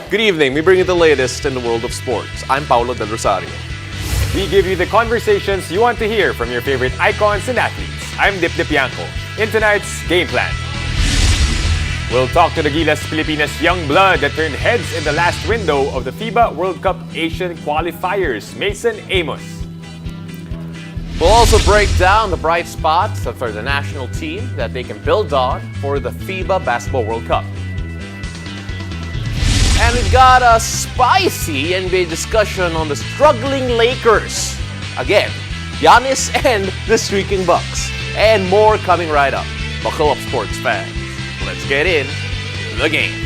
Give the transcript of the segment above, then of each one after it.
Good evening. We bring you the latest in the world of sports. I'm Paulo Del Rosario. We give you the conversations you want to hear from your favorite icons and athletes. I'm Dip Dipianco. In tonight's Game Plan, we'll talk to the Gilas Pilipinas young blood that turned heads in the last window of the FIBA World Cup Asian Qualifiers, Mason Amos. We'll also break down the bright spots for the national team that they can build on for the FIBA Basketball World Cup. And we've got a spicy NBA discussion on the struggling Lakers. Again, Giannis and the streaking Bucks. And more coming right up. Buckle up, sports fans. Let's get in the game.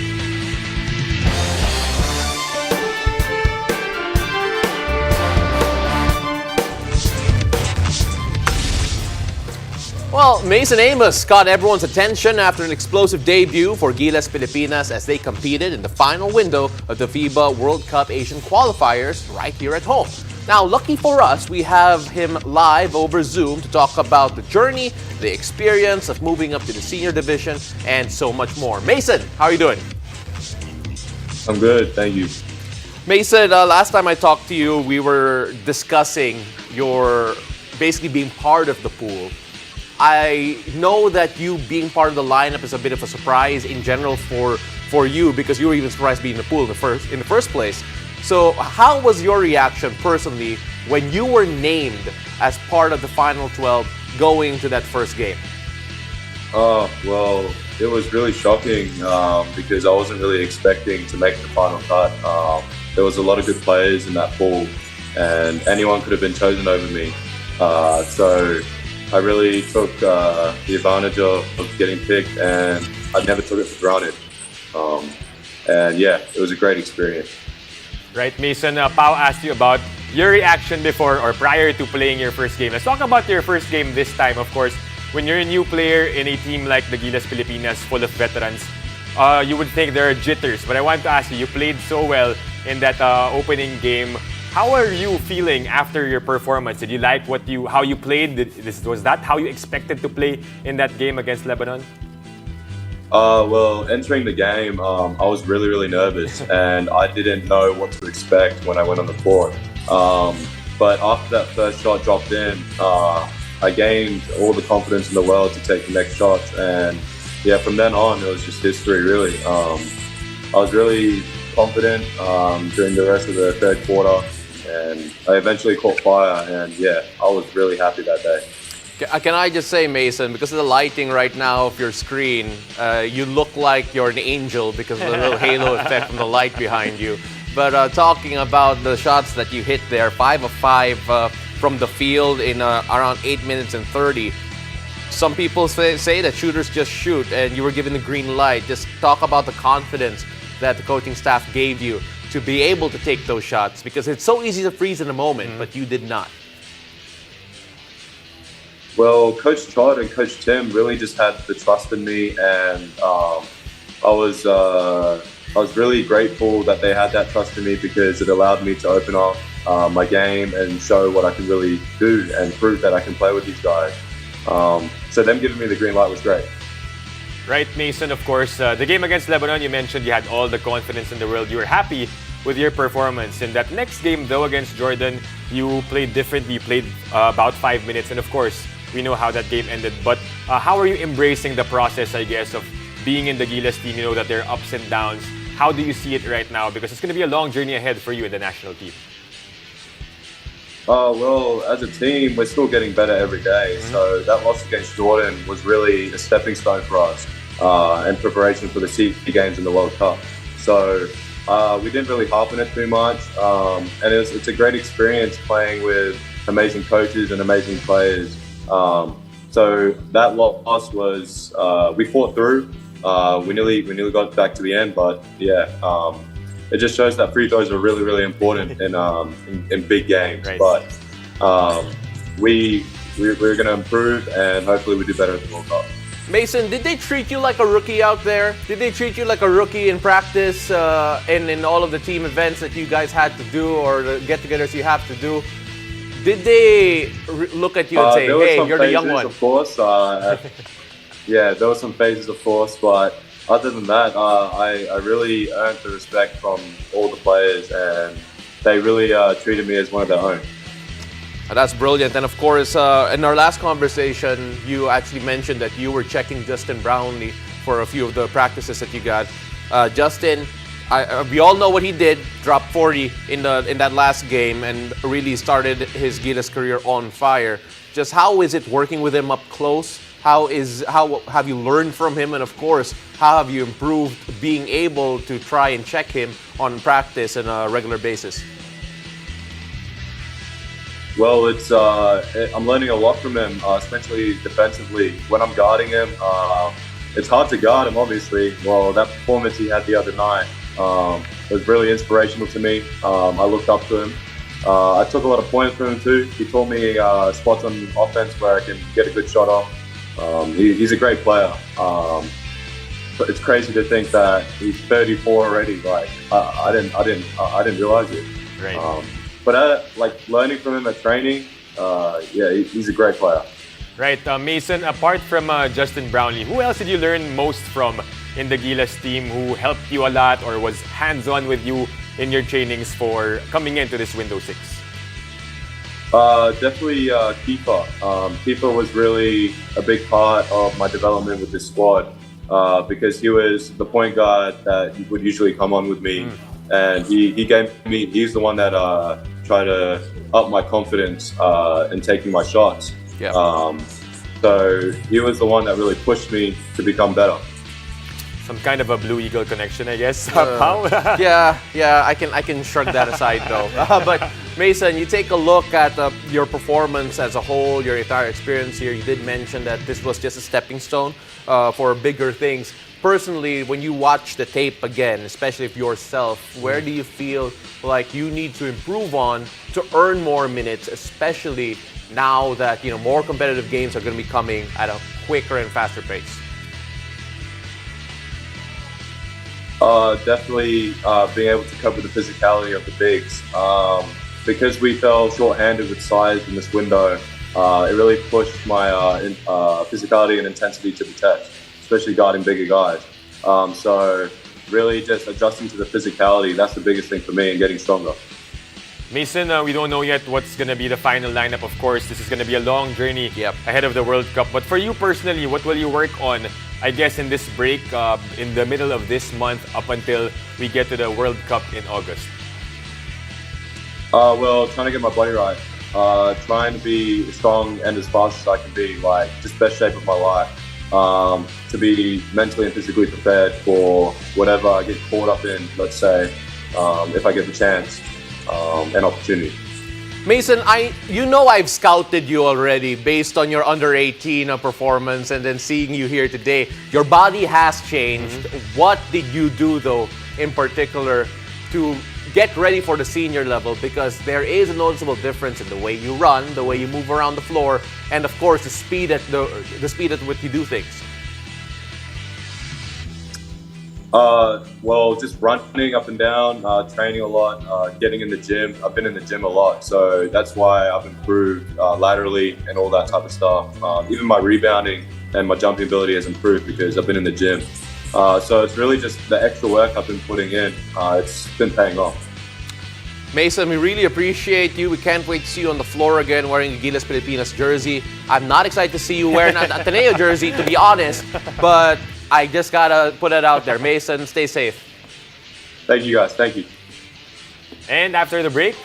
Well, Mason Amos caught everyone's attention after an explosive debut for Gilas Pilipinas as they competed in the final window of the FIBA World Cup Asian Qualifiers right here at home. Now, lucky for us, we have him live over Zoom to talk about the journey, the experience of moving up to the senior division, and so much more. Mason, how are you doing? I'm good, thank you. Mason, last time I talked to you, we were discussing your basically being part of the pool. I know that you being part of the lineup is a bit of a surprise in general for you because you were even surprised being in the pool in the first place. So how was your reaction personally when you were named as part of the final 12 going to that first game? Well, it was really shocking because I wasn't really expecting to make the final cut. There was a lot of good players in that pool and anyone could have been chosen over me. So I really took the advantage of getting picked and I never took it for granted. And yeah, it was a great experience. Right, Mason, Pao asked you about your reaction before or prior to playing your first game. Let's talk about your first game this time, of course. When you're a new player in a team like the Gilas Pilipinas full of veterans, you would think there are jitters. But I want to ask you, you played so well in that opening game. How are you feeling after your performance? Did you like how you played? Was that how you expected to play in that game against Lebanon? Well, entering the game, I was really, really nervous and I didn't know what to expect when I went on the court. But after that first shot dropped in, I gained all the confidence in the world to take the next shots. And yeah, from then on, it was just history, really. I was really confident during the rest of the third quarter. And I eventually caught fire, and yeah, I was really happy that day. Can I just say, Mason, because of the lighting right now of your screen, you look like you're an angel because of the little halo effect from the light behind you. But talking about the shots that you hit there, 5 of 5 from the field in around 8 minutes and 30. Some people say that shooters just shoot, and you were given the green light. Just talk about the confidence that the coaching staff gave you to be able to take those shots, because it's so easy to freeze in a moment, but you did not. Well, Coach Todd and Coach Tim really just had the trust in me, and I was really grateful that they had that trust in me because it allowed me to open up my game and show what I can really do and prove that I can play with these guys. So them giving me the green light was great. Right, Mason, of course. The game against Lebanon, you mentioned you had all the confidence in the world. You were happy with your performance. In that next game, though, against Jordan, you played differently. You played about 5 minutes. And of course, we know how that game ended. But how are you embracing the process, I guess, of being in the Gilas team? You know that there are ups and downs. How do you see it right now? Because it's going to be a long journey ahead for you in the national team. Well, as a team, we're still getting better every day. So that loss against Jordan was really a stepping stone for us and preparation for the SEA Games and the World Cup. So we didn't really harp on it too much. And it's a great experience playing with amazing coaches and amazing players. So that loss was, we fought through. We nearly got back to the end, but yeah. It just shows that free throws are really, really important in big games. Right. But we're going to improve and hopefully we do better in the World Cup. Mason, did they treat you like a rookie out there? Did they treat you like a rookie in practice and in all of the team events that you guys had to do or the get-togethers you have to do? Did they look at you and say, hey, you're the young one? Of course. Yeah, there were some phases, of course, but other than that, I really earned the respect from all the players, and they really treated me as one of their own. That's brilliant. And of course, in our last conversation, you actually mentioned that you were checking Justin Brownlee for a few of the practices that you got. Justin, we all know what he did. Dropped 40 in that last game and really started his Gilas career on fire. Just how is it working with him up close? How have you learned from him? And of course, how have you improved being able to try and check him on practice on a regular basis? Well, I'm learning a lot from him, especially defensively. When I'm guarding him, it's hard to guard him, obviously. Well, that performance he had the other night was really inspirational to me. I looked up to him. I took a lot of points from him too. He taught me spots on offense where I can get a good shot off. He's a great player. But it's crazy to think that he's 34 already. Like I didn't realize it. Right. But like learning from him at training, yeah, he's a great player. Right, Mason, apart from Justin Brownlee, who else did you learn most from in the Gilas team who helped you a lot or was hands-on with you in your trainings for coming into this Window 6? Definitely Kiefer. Kiefer was really a big part of my development with this squad because he was the point guard that would usually come on with me. And he's the one that tried to up my confidence in taking my shots. Yeah. So he was the one that really pushed me to become better. Some kind of a Blue Eagle connection, I guess. Pao? Yeah, I can shrug that aside though. But Mason, you take a look at your performance as a whole, your entire experience here. You did mention that this was just a stepping stone for bigger things. Personally, when you watch the tape again, especially if yourself, where do you feel like you need to improve on to earn more minutes, especially now that more competitive games are going to be coming at a quicker and faster pace? Definitely being able to cover the physicality of the bigs. Because we fell short-handed with size in this window, it really pushed my physicality and intensity to the test, especially guarding bigger guys. So really just adjusting to the physicality, that's the biggest thing for me and getting stronger. Mason, we don't know yet what's going to be the final lineup, of course. This is going to be a long journey ahead of the World Cup. But for you personally, what will you work on, I guess, in this break, in the middle of this month up until we get to the World Cup in August? Well, trying to get my body right. Trying to be as strong and as fast as I can be, like just best shape of my life. To be mentally and physically prepared for whatever I get caught up in, let's say, if I get the chance and opportunity. Mason, I've scouted you already based on your under 18 performance and then seeing you here today. Your body has changed. What did you do though in particular to get ready for the senior level? Because there is a noticeable difference in the way you run, the way you move around the floor, and of course the speed at which you do things. Well, just running up and down, training a lot, getting in the gym. I've been in the gym a lot, so that's why I've improved laterally and all that type of stuff. Even my rebounding and my jumping ability has improved because I've been in the gym. So it's really just the extra work I've been putting in. It's been paying off. Mason, we really appreciate you. We can't wait to see you on the floor again wearing a Gilas Pilipinas jersey. I'm not excited to see you wearing an Ateneo jersey, to be honest, but I just gotta put it out there. Mason, stay safe. Thank you, guys. Thank you. And after the break,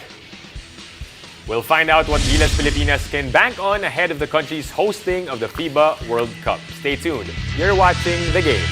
we'll find out what Gilas Pilipinas can bank on ahead of the country's hosting of the FIBA World Cup. Stay tuned. You're watching The Game.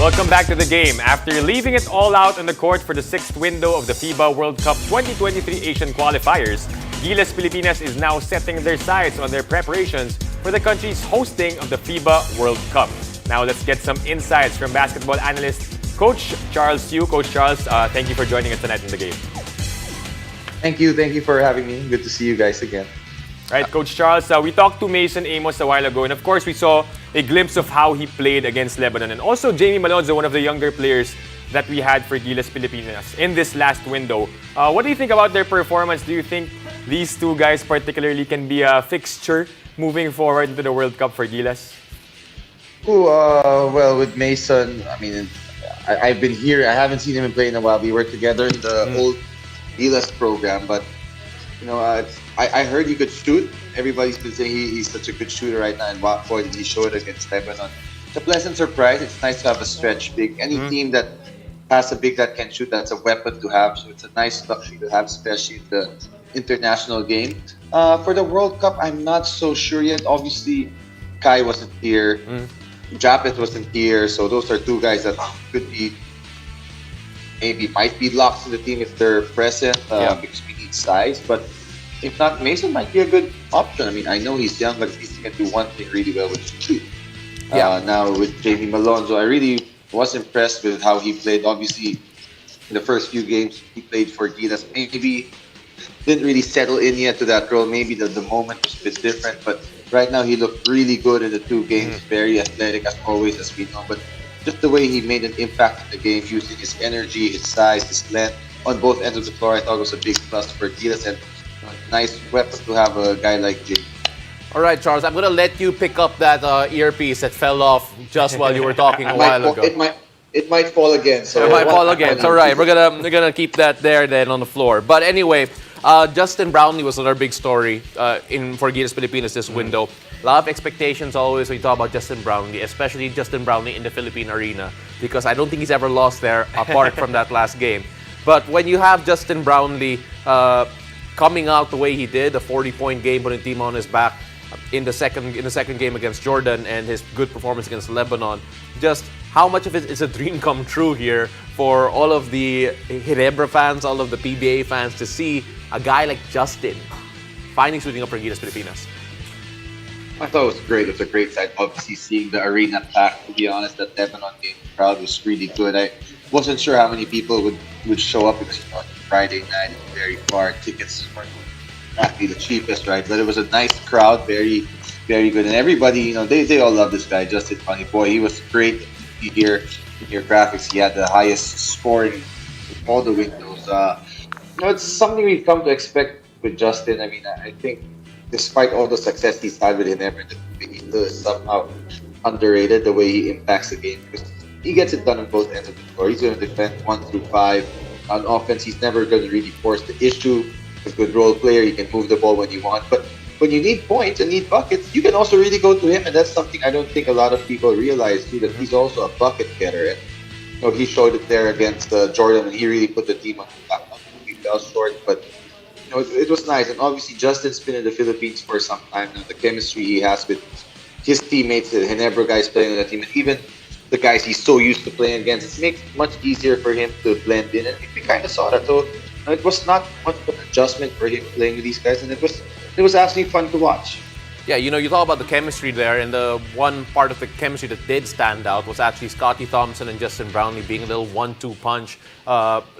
Welcome back to the game. After leaving it all out on the court for the 6th window of the FIBA World Cup 2023 Asian Qualifiers, Gilas Pilipinas is now setting their sights on their preparations for the country's hosting of the FIBA World Cup. Now let's get some insights from basketball analyst Coach Charles Yu. Coach Charles, thank you for joining us tonight in the game. Thank you for having me. Good to see you guys again. Right, Coach Charles, we talked to Mason Amos a while ago, and of course we saw a glimpse of how he played against Lebanon. And also Jamie Malonzo, one of the younger players that we had for Gilas Pilipinas in this last window. What do you think about their performance? Do you think these two guys particularly can be a fixture moving forward into the World Cup for Gilas? Well, with Mason, I mean, I've been here. I haven't seen him play in a while. We worked together in the old Gilas program, but you know, I heard he could shoot. Everybody's been saying he's such a good shooter right now, and boy, did he show it against Lebanon. It's a pleasant surprise. It's nice to have a stretch big. Any team that has a big that can shoot, that's a weapon to have. So it's a nice luxury to have, especially in the international game. For the World Cup, I'm not so sure yet. Obviously, Kai wasn't here. Japeth wasn't here. So those are two guys that could be, might be locked in the team if they're present because we need size. But if not, Mason might be a good option. I mean, I know he's young, but at least he can do one thing really well, which is shoot. Now with Jamie Malonzo, I really was impressed with how he played. Obviously, in the first few games he played for Gilas, maybe didn't really settle in yet to that role. Maybe the moment was a bit different, but right now he looked really good in the two games. Very athletic as always, as we know. But just the way he made an impact in the game, using his energy, his size, his length on both ends of the floor, I thought was a big plus for Gilas, and nice weapon to have a guy like Jay. All right, Charles, I'm going to let you pick up that earpiece that fell off just while you were talking a while ago. It might fall again. So it might fall again. It's all right. We're gonna keep that there then on the floor. But anyway, Justin Brownlee was another big story for Gilas Pilipinas this window. A lot of expectations always when you talk about Justin Brownlee, especially Justin Brownlee in the Philippine arena, because I don't think he's ever lost there apart from that last game. But when you have Justin Brownlee coming out the way he did, a 40-point game, putting the team on his back in the second game against Jordan, and his good performance against Lebanon, just how much of it is a dream come true here for all of the Ginebra fans, all of the PBA fans, to see a guy like Justin finally suiting up for Gilas Pilipinas? I thought it was great. It was a great sight. Obviously, seeing the arena packed. To be honest, that Lebanon game crowd was really good. I wasn't sure how many people would show up because Friday night, very far. Tickets weren't exactly the cheapest, right? But it was a nice crowd, very, very good. And everybody, they all love this guy, Justin Brownlee. Boy, he was great. Here in your graphics, he had the highest scoring in all the windows. It's something we've come to expect with Justin. I mean, I think despite all the success he's had with Ginebra, he's still somehow underrated the way he impacts the game, because he gets it done on both ends of the floor. He's going to defend 1 through 5. On offense, he's never going to really force the issue. He's a good role player. He can move the ball when you want. But when you need points and need buckets, you can also really go to him. And that's something I don't think a lot of people realize, too, that he's also a bucket getter. And he showed it there against Jordan, and he really put the team on the back. He fell short, but it was nice. And obviously, Justin's been in the Philippines for some time now. The chemistry he has with his teammates, the Ginebra guys playing on the team, and even the guys he's so used to playing against, it makes it much easier for him to blend in. And we kind of saw that. So it was not much of an adjustment for him playing with these guys, and it was actually fun to watch. Yeah, you talk about the chemistry there, and the one part of the chemistry that did stand out was actually Scotty Thompson and Justin Brownlee being a little 1-2 punch,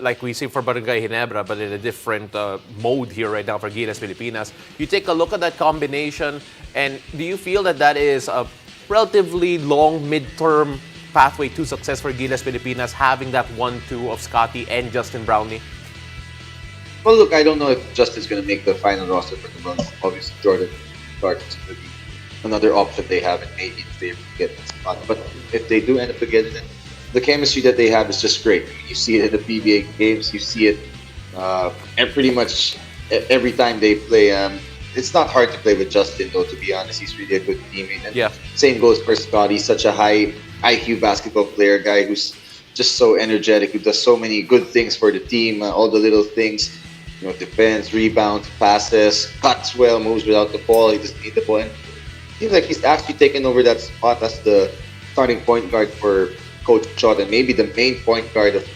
like we see for Barangay Ginebra, but in a different mode here right now for Gilas Pilipinas. You take a look at that combination, and do you feel that is a relatively long mid-term pathway to success for Gilas Pilipinas, having that 1-2 of Scotty and Justin Brownlee? Well, look, I don't know if Justin's going to make the final roster for the month. Obviously, Jordan is going to be another option they have, and maybe if they get the spot. But if they do end up together, then the chemistry that they have is just great. I mean, you see it in the PBA games, you see it and pretty much every time they play. It's not hard to play with Justin, though, to be honest. He's really a good teammate. And same goes for Scott. He's such a high IQ basketball player, guy who's just so energetic, who does so many good things for the team, all the little things. Defense, rebounds, passes, cuts well, moves without the ball. He doesn't need the ball. And it seems like he's actually taken over that spot as the starting point guard for Coach Chot and maybe the main point guard of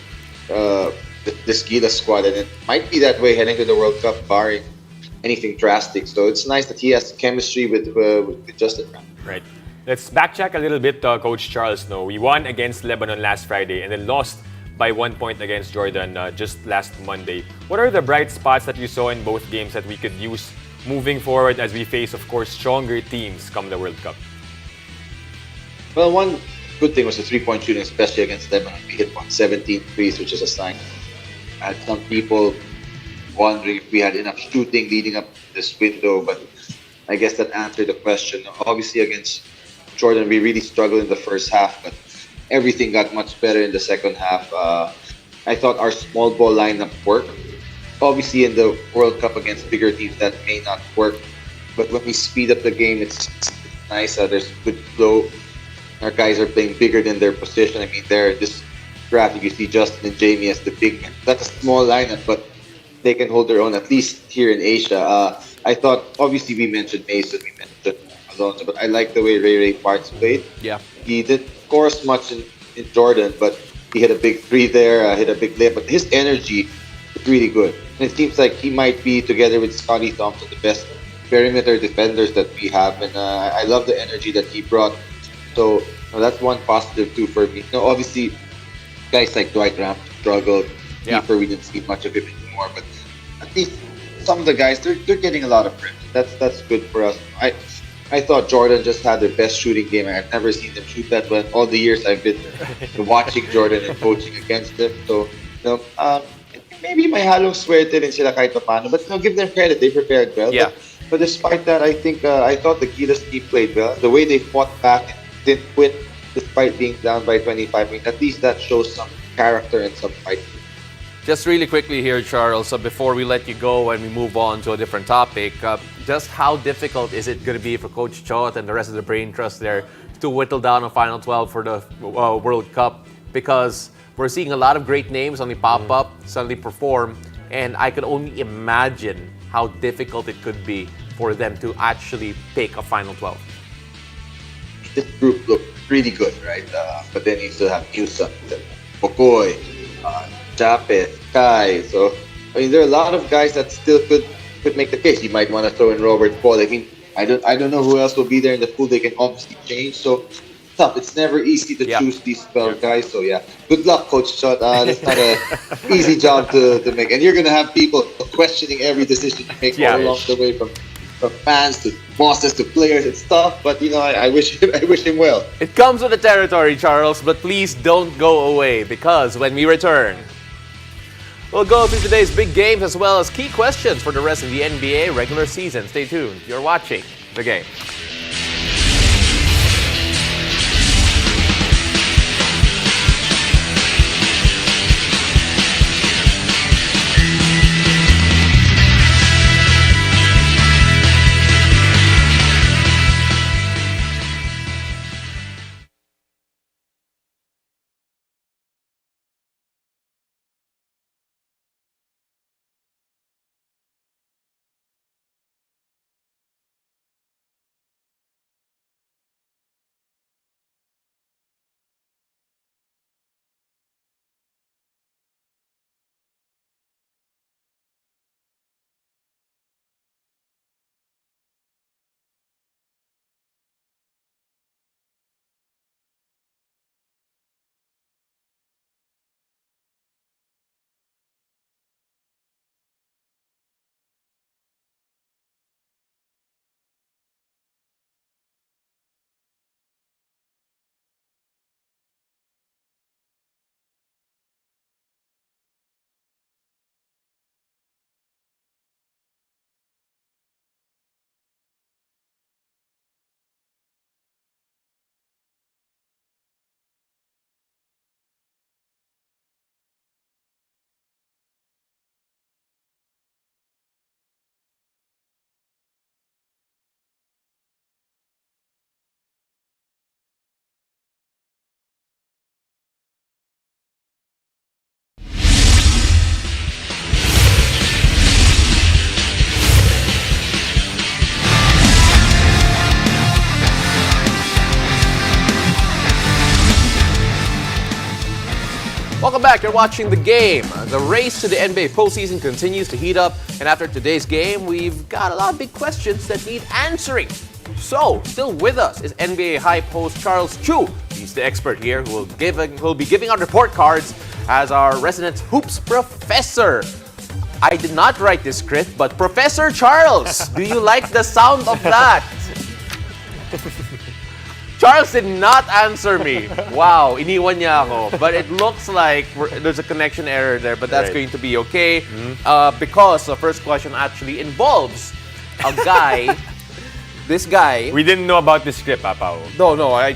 this Gilas squad, and it might be that way heading to the World Cup, barring anything drastic. So it's nice that he has chemistry with Justin. Right. Let's backtrack a little bit, Coach Charles. No, we won against Lebanon last Friday and then lost by 1 point against Jordan just last Monday. What are the bright spots that you saw in both games that we could use moving forward as we face, of course, stronger teams come the World Cup? Well, one good thing was the three-point shooting, especially against Lebanon. We hit 17 threes, which is a sign. I had some people wondering if we had enough shooting leading up to this window, but I guess that answered the question. Obviously, against Jordan, we really struggled in the first half, but everything got much better in the second half. I thought our small ball lineup worked. Obviously, in the World Cup against bigger teams, that may not work, but when we speed up the game, it's nice. There's good flow. Our guys are playing bigger than their position. I mean, there, this graphic, you see Justin and Jamie as the big men. That's a small lineup, but they can hold their own, at least here in Asia. I thought, obviously, we mentioned Mason, we mentioned Alonso, but I like the way Ray Parks played. Yeah. He didn't score as much in Jordan, but he hit a big three there, hit a big layup. But his energy is really good. And it seems like he might be, together with Scotty Thompson, the best perimeter defenders that we have. And I love the energy that he brought. So that's one positive too for me. Now, obviously, guys like Dwight Ram struggled. Yeah. Keeper, we didn't see much of him anymore, but at least some of the guys they're getting a lot of reps. That's good for us. I thought Jordan just had the best shooting game. I've never seen them shoot that well. All the years I've been watching Jordan and coaching against him. So, maybe may halong swerte rin sila kahit paano. But give them credit. They prepared well. Yeah. But despite that, I think I thought the Gilas team played well. The way they fought back and didn't quit despite being down by 25. I mean, at least that shows some character and some fight. Just really quickly here, Charles, before we let you go and we move on to a different topic, just how difficult is it going to be for Coach Chot and the rest of the brain trust there to whittle down a Final 12 for the World Cup? Because we're seeing a lot of great names suddenly pop up, suddenly perform, and I could only imagine how difficult it could be for them to actually pick a Final 12. This group looked really good, right? But then you still have Newsom, Pokoy, Japet, Kai. So, I mean, there are a lot of guys that still could make the case. You might want to throw in Robert Paul. I mean, I don't know who else will be there in the pool. They can obviously change. So, tough. It's never easy to choose these 12 guys. So, yeah. Good luck, Coach Chot. That's not an easy job to make. And you're going to have people questioning every decision you make all along the way, from fans to bosses to players. It's tough, but I wish him well. It comes with the territory, Charles, but please don't go away, because when we return, we'll go through today's big games as well as key questions for the rest of the NBA regular season. Stay tuned. You're watching The Game. Welcome back. You're watching The Game. The race to the NBA postseason continues to heat up, and after today's game, we've got a lot of big questions that need answering. So, still with us is NBA hype host Charles Chu. He's the expert here who will be giving out report cards as our resident hoops professor. I did not write this script, but Professor Charles, do you like the sound of that? Charles did not answer me. Wow, iniwan niya ako. But it looks like there's a connection error there, but that's going to be okay. Because the first question actually involves a guy. This guy. We didn't know about this script, Pao. No, I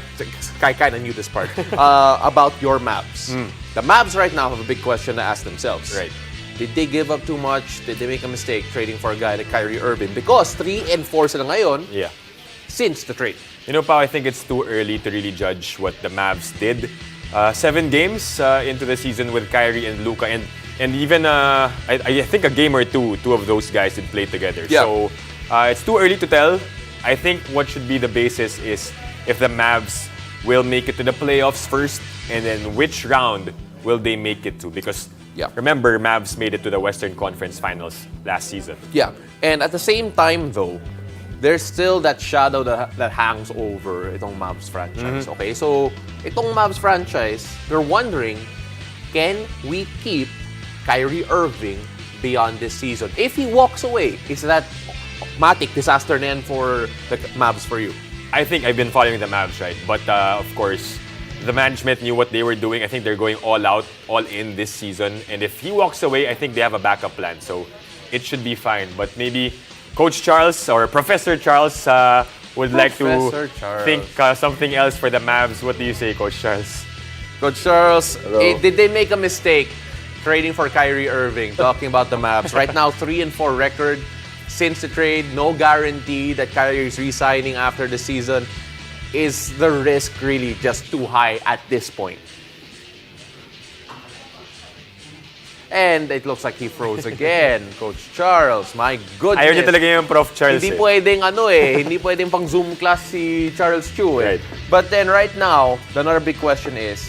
kind of knew this part. About your Mavs. The Mavs right now have a big question to ask themselves. Right. Did they give up too much? Did they make a mistake trading for a guy like Kyrie Irving? Because 3 and 4 sila ngayon since the trade. You know, Pao, I think it's too early to really judge what the Mavs did. 7 games into the season with Kyrie and Luka, and even I think a game or two of those guys did play together. Yeah. So it's too early to tell. I think what should be the basis is if the Mavs will make it to the playoffs first, and then which round will they make it to? Because remember, Mavs made it to the Western Conference Finals last season. Yeah, and at the same time though, there's still that shadow that hangs over itong Mavs franchise. Okay, so itong Mavs franchise, they're wondering, can we keep Kyrie Irving beyond this season? If he walks away, is that matic disaster na yan for the Mavs for you? I think I've been following the Mavs, right? But of course, the management knew what they were doing. I think they're going all out, all in this season. And if he walks away, I think they have a backup plan. So it should be fine. But maybe Coach Charles or Professor Charles would like to think something else for the Mavs. What do you say, Coach Charles? Coach Charles, did they make a mistake trading for Kyrie Irving? Talking about the Mavs. Right now, 3 and 4 record since the trade. No guarantee that Kyrie is re-signing after the season. Is the risk really just too high at this point? And it looks like he froze again. Coach Charles, my goodness. Ayaw niya talaga yung Prof. Charles. Hindi pwedeng hindi pwedeng pang Zoom class si Charles Chu eh. Right. But then right now, another big question is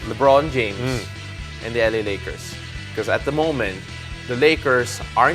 LeBron James and the LA Lakers. Because at the moment, the Lakers are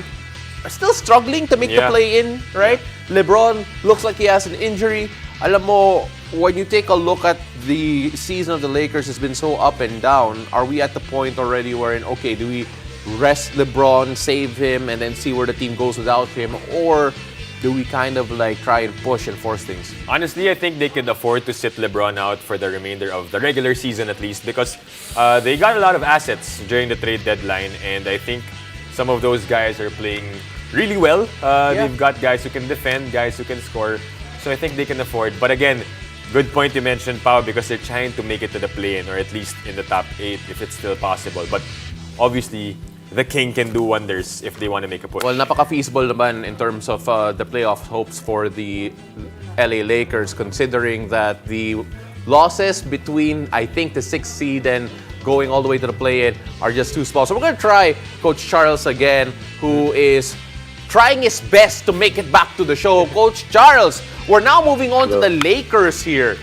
still struggling to make the play-in, right? LeBron looks like he has an injury. Alam mo, when you take a look at the season of the Lakers, has been so up and down. Are we at the point already wherein, okay, do we rest LeBron, save him, and then see where the team goes without him? Or do we kind of like try and push and force things? Honestly, I think they could afford to sit LeBron out for the remainder of the regular season at least, because they got a lot of assets during the trade deadline, and I think some of those guys are playing really well. They've got guys who can defend, guys who can score. So I think they can afford. But again, good point you mentioned, Pao, because they're trying to make it to the play-in, or at least in the top 8 if it's still possible. But obviously, the King can do wonders if they want to make a push. Well, napaka-feasible naman in terms of the playoff hopes for the LA Lakers, considering that the losses between, I think, the 6th seed and going all the way to the play-in are just too small. So we're going to try Coach Charles again, who is trying his best to make it back to the show. Coach Charles, we're now moving on to the Lakers here.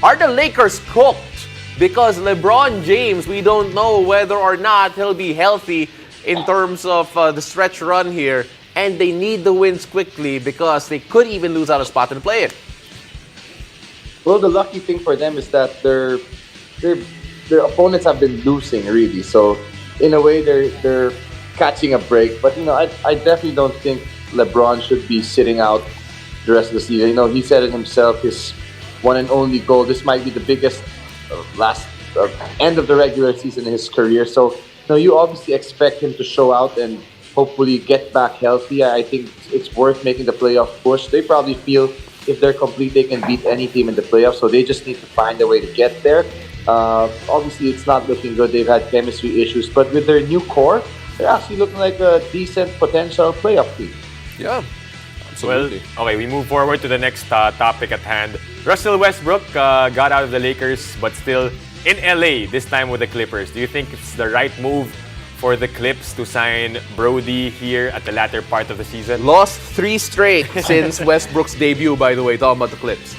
Are the Lakers cooked? Because LeBron James, we don't know whether or not he'll be healthy in terms of the stretch run here. And they need the wins quickly because they could even lose out a spot in the play-in. Well, the lucky thing for them is that their opponents have been losing, really. So, in a way, they're catching a break. But, I definitely don't think LeBron should be sitting out the rest of the season. He said it himself, his one and only goal. This might be the biggest last end of the regular season in his career. So, you obviously expect him to show out and hopefully get back healthy. I think it's worth making the playoff push. They probably feel if they're complete, they can beat any team in the playoffs. So they just need to find a way to get there. Obviously, it's not looking good. They've had chemistry issues. But with their new core, they're actually looking like a decent potential playoff team. Yeah, absolutely. Well, okay, we move forward to the next topic at hand. Russell Westbrook got out of the Lakers, but still in LA, this time with the Clippers. Do you think it's the right move for the Clips to sign Brody here at the latter part of the season? Lost 3 straight since Westbrook's debut, by the way, talking about the Clips.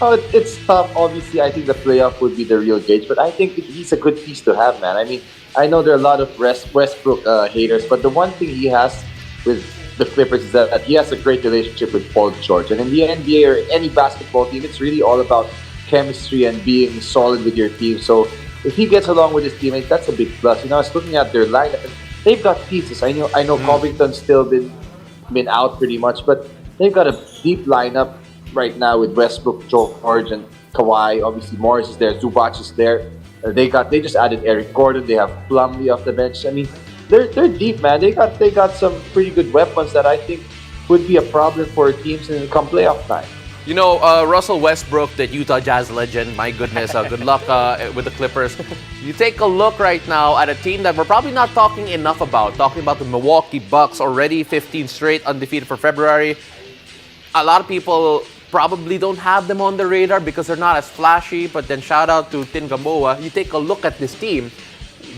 Oh, it's tough. Obviously, I think the playoff would be the real gauge, but I think he's a good piece to have, man. I mean, I know there are a lot of Westbrook haters, but the one thing he has with the Clippers is that he has a great relationship with Paul George. And in the NBA or any basketball team, it's really all about chemistry and being solid with your team. So if he gets along with his teammates, that's a big plus. You know, I was looking at their lineup, and they've got pieces. I know Covington's still been out pretty much, but they've got a deep lineup right now with Westbrook, George, and Kawhi. Obviously, Morris is there, Zubac is there. They just added Eric Gordon. They have Plumlee off the bench. I mean, they're deep, man. They got some pretty good weapons that I think would be a problem for teams in come playoff time. You know, Russell Westbrook, that Utah Jazz legend, my goodness, good luck with the Clippers. You take a look right now at a team that we're probably not talking enough about, talking about the Milwaukee Bucks, already 15 straight undefeated for February. A lot of people probably don't have them on the radar because they're not as flashy, but then shout out to Tin Gamboa. You take a look at this team,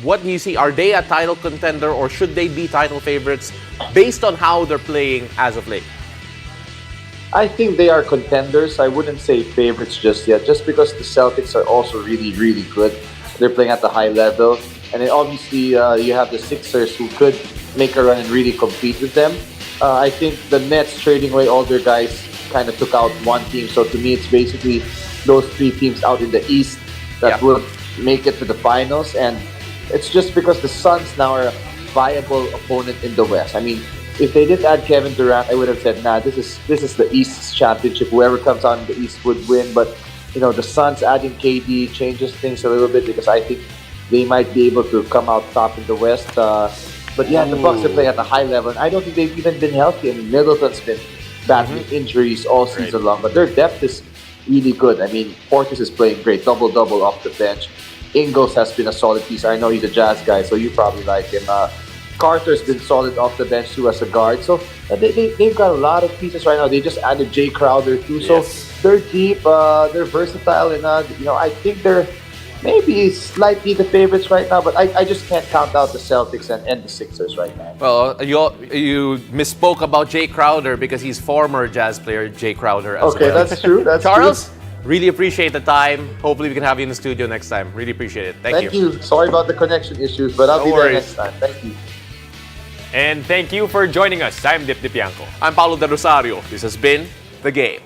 what do you see? Are they a title contender or should they be title favorites based on how they're playing as of late? I think they are contenders. I wouldn't say favorites just yet, just because the Celtics are also really, really good. They're playing at the high level. And then obviously you have the Sixers who could make a run and really compete with them. I think the Nets trading away all their guys kind of took out one team. So to me, it's basically those three teams out in the East that will make it to the finals. And it's just because the Suns now are a viable opponent in the West. I mean, if they did add Kevin Durant, I would have said, nah, this is the East's championship. Whoever comes out in the East would win. But, you know, the Suns adding KD changes things a little bit because I think they might be able to come out top in the West. But yeah, the Bucks are playing at a high level. And I don't think they've even been healthy. I mean, Middleton's been battling injuries all season long. But their depth is really good. I mean, Portis is playing great. Double-double off the bench. Ingles has been a solid piece. I know he's a Jazz guy, so you probably like him. Carter's been solid off the bench too as a guard. So they've got a lot of pieces right now. They just added Jay Crowder too. So they're deep, they're versatile, and I think they're maybe slightly the favorites right now. But I just can't count out the Celtics and the Sixers right now. Well, you misspoke about Jay Crowder because he's former Jazz player Jay Crowder as well. Okay, that's true. That's Charles, true. really appreciate the time. Hopefully we can have you in the studio next time. Really appreciate it. Thank you. Sorry about the connection issues, but I'll be there next time. Thank you. And thank you for joining us. I'm Dip Dipianco. I'm Paulo De Rosario. This has been The Game.